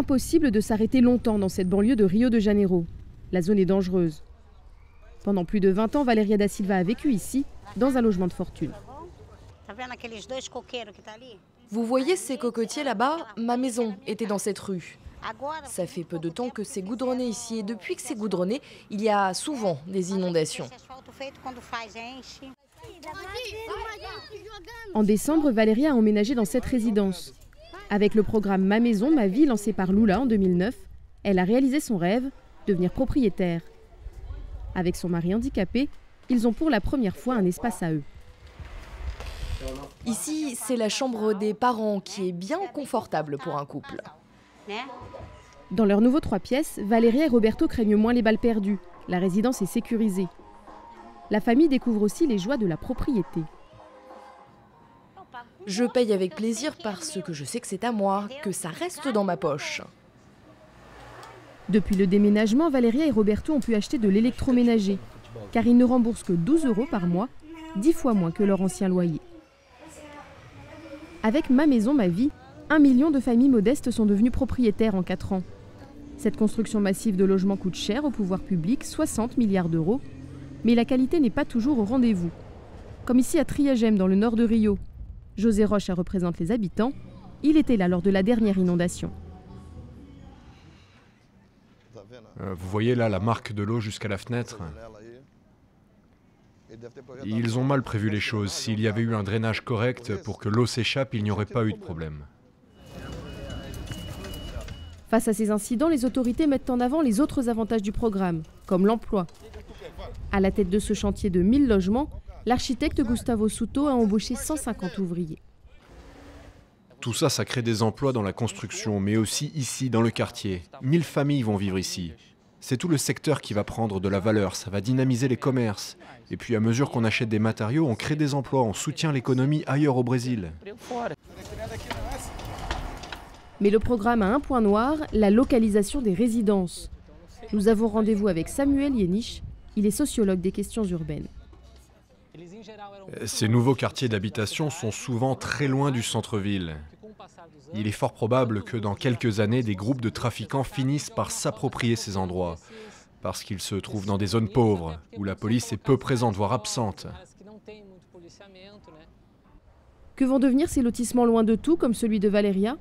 Impossible de s'arrêter longtemps dans cette banlieue de Rio de Janeiro. La zone est dangereuse. Pendant plus de 20 ans, Valéria da Silva a vécu ici, dans un logement de fortune. Vous voyez ces cocotiers là-bas? Ma maison était dans cette rue. Ça fait peu de temps que c'est goudronné ici et depuis que c'est goudronné, il y a souvent des inondations. En décembre, Valéria a emménagé dans cette résidence. Avec le programme Ma Maison, Ma Vie lancé par Lula en 2009, elle a réalisé son rêve, devenir propriétaire. Avec son mari handicapé, ils ont pour la première fois un espace à eux. Ici, c'est la chambre des parents qui est bien confortable pour un couple. Dans leur nouveau 3 pièces, Valéria et Roberto craignent moins les balles perdues. La résidence est sécurisée. La famille découvre aussi les joies de la propriété. Je paye avec plaisir parce que je sais que c'est à moi, que ça reste dans ma poche. Depuis le déménagement, Valéria et Roberto ont pu acheter de l'électroménager, car ils ne remboursent que 12 € par mois, 10 fois moins que leur ancien loyer. Avec Ma Maison, Ma Vie, 1 million de familles modestes sont devenues propriétaires en 4 ans. Cette construction massive de logements coûte cher au pouvoir public, 60 milliards d'euros, mais la qualité n'est pas toujours au rendez-vous. Comme ici à Triagem, dans le nord de Rio. José Rocha représente les habitants. Il était là lors de la dernière inondation. Vous voyez là la marque de l'eau jusqu'à la fenêtre. Ils ont mal prévu les choses. S'il y avait eu un drainage correct pour que l'eau s'échappe, il n'y aurait pas eu de problème. Face à ces incidents, les autorités mettent en avant les autres avantages du programme, comme l'emploi. À la tête de ce chantier de 1000 logements, l'architecte Gustavo Souto a embauché 150 ouvriers. Tout ça, ça crée des emplois dans la construction, mais aussi ici, dans le quartier. 1000 familles vont vivre ici. C'est tout le secteur qui va prendre de la valeur, ça va dynamiser les commerces. Et puis à mesure qu'on achète des matériaux, on crée des emplois, on soutient l'économie ailleurs au Brésil. Mais le programme a un point noir, la localisation des résidences. Nous avons rendez-vous avec Samuel Yenich, il est sociologue des questions urbaines. Ces nouveaux quartiers d'habitation sont souvent très loin du centre-ville. Il est fort probable que dans quelques années, des groupes de trafiquants finissent par s'approprier ces endroits, parce qu'ils se trouvent dans des zones pauvres, où la police est peu présente, voire absente. Que vont devenir ces lotissements loin de tout, comme celui de Valéria?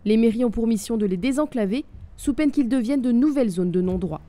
Les mairies ont pour mission de les désenclaver, sous peine qu'ils deviennent de nouvelles zones de non-droit.